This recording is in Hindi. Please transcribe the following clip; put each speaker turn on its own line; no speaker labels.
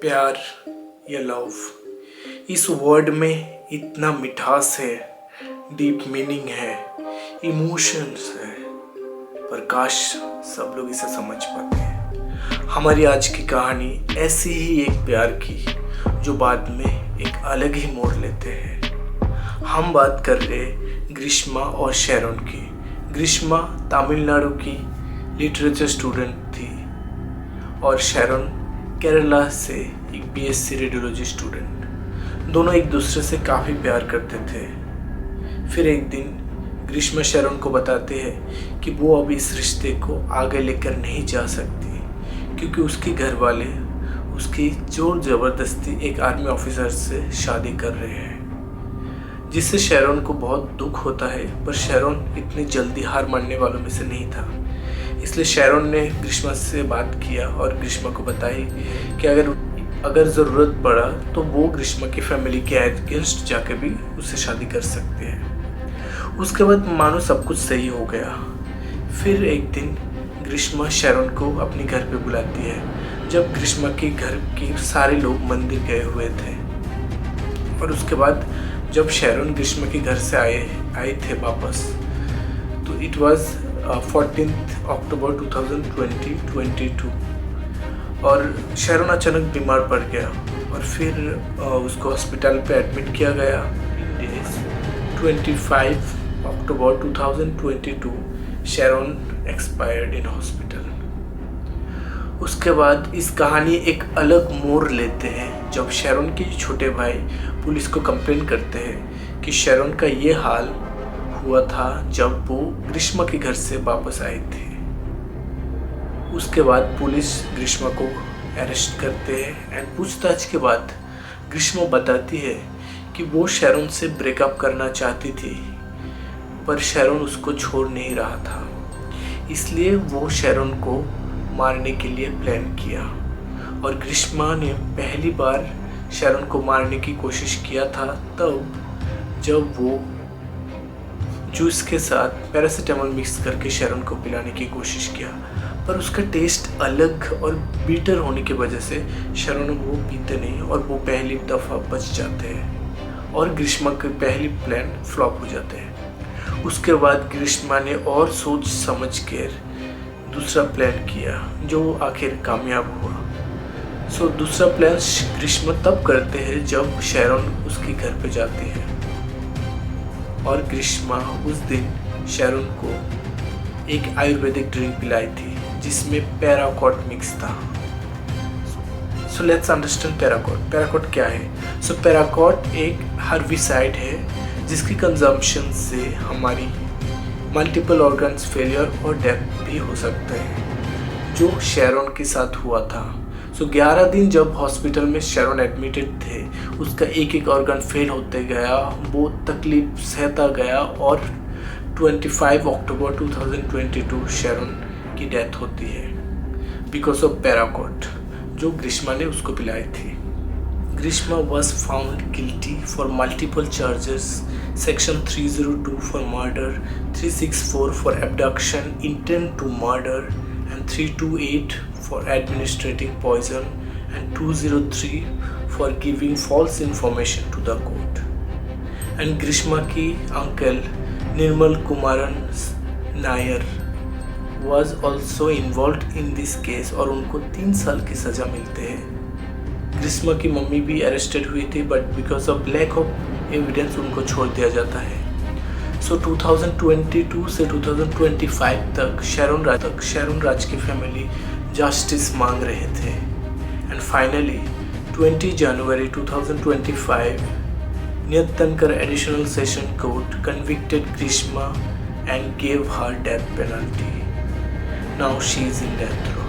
प्यार या लव, इस वर्ड में इतना मिठास है, डीप मीनिंग है, इमोशंस है, पर काश सब लोग इसे समझ पाते हैं। हमारी आज की कहानी ऐसी ही एक प्यार की जो बाद में एक अलग ही मोड़ लेते हैं। हम बात कर रहे ग्रीष्मा और शेरॉन की। ग्रीष्मा तमिलनाडु की लिटरेचर स्टूडेंट थी और शेरॉन केरला से एक बीएससी रेडियोलॉजी स्टूडेंट। दोनों एक दूसरे से काफ़ी प्यार करते थे। फिर एक दिन ग्रीष्मा शेरॉन को बताते हैं कि वो अभी इस रिश्ते को आगे लेकर नहीं जा सकती क्योंकि उसके घर वाले उसकी जोर ज़बरदस्ती एक आर्मी ऑफिसर से शादी कर रहे हैं, जिससे शेरॉन को बहुत दुख होता है। पर शेरॉन इतनी जल्दी हार मानने वालों में से नहीं था, इसलिए शेरॉन ने ग्रीष्मा से बात किया और ग्रीष्मा को बताई कि अगर ज़रूरत पड़ा तो वो ग्रीष्मा की फैमिली के अगेंस्ट जाके भी उससे शादी कर सकते हैं। उसके बाद मानो सब कुछ सही हो गया। फिर एक दिन ग्रीष्मा शेरॉन को अपने घर पे बुलाती है, जब ग्रीष्मा के घर के सारे लोग मंदिर गए हुए थे। और उसके बाद जब शेरॉन ग्रीष्मा के घर से आए थे वापस, तो इट वाज 14 अक्टूबर 2022 और शेरॉन अचानक बीमार पड़ गया और फिर उसको हॉस्पिटल पे एडमिट किया गया। 25 अक्टूबर 2022 शेरॉन एक्सपायर्ड इन हॉस्पिटल। उसके बाद इस कहानी एक अलग मोड़ लेते हैं जब शेरॉन के छोटे भाई पुलिस को कंप्लेन करते हैं कि शेरॉन का ये हाल हुआ था जब वो ग्रीष्मा के घर से वापस आए थे। उसके बाद पुलिस ग्रीष्मा को अरेस्ट करते हैं एंड पूछताछ के बाद ग्रीष्मा बताती है कि वो शेरॉन से ब्रेकअप करना चाहती थी, पर शेरॉन उसको छोड़ नहीं रहा था, इसलिए वो शेरॉन को मारने के लिए प्लान किया। और ग्रीष्मा ने पहली बार शेरॉन को मारने की कोशिश किया था तब जब वो जूस के साथ पैरासीटामोल मिक्स करके शेरॉन को पिलाने की कोशिश किया, पर उसका टेस्ट अलग और बीटर होने की वजह से शेरॉन वो पीते नहीं और वो पहली दफ़ा बच जाते हैं और ग्रीष्मा के पहली प्लान फ्लॉप हो जाते हैं। उसके बाद ग्रीष्मा ने और सोच समझ कर दूसरा प्लान किया जो आखिर कामयाब हुआ। दूसरा प्लान ग्रीष्मा तब करते हैं जब शेरॉन उसके घर पे जाती है और ग्रीष्मा उस दिन शेरॉन को एक आयुर्वेदिक ड्रिंक पिलाई थी जिसमें पैराकॉट मिक्स था। Let's understand पैराकॉट। पैराकॉट क्या है? पैराकॉट एक हर्बिसाइड है जिसकी कंजम्पशन से हमारी मल्टीपल ऑर्गन्स फेलियर और डेथ भी हो सकता है, जो शेरॉन के साथ हुआ था। 11 दिन जब हॉस्पिटल में शेरॉन एडमिटेड थे, उसका एक एक ऑर्गन फेल होते गया, वो तकलीफ सहता गया और 25 अक्टूबर 2022 शेरॉन की डेथ होती है बिकॉज ऑफ पैराकॉट जो ग्रीष्मा ने उसको पिलाई थी। Greeshma was found guilty for multiple charges, section 302 for murder, 364 for abduction, intent to murder and 328 for administering poison and 203 for giving false information to the court. And Grishma ki uncle Nirmal Kumaran Nair was also involved in this case और उनको 3 साल की सज़ा मिलते हैं। ग्रीष्मा की मम्मी भी अरेस्टेड हुई थी but because of lack of evidence उनको छोड़ दिया जाता है। 2022 से 2025 तक शेरॉन राज की फैमिली जस्टिस मांग रहे थे and finally 20 January 2025 Neyyattinkara additional session court convicted Greeshma and gave her death penalty. Now she is in death row.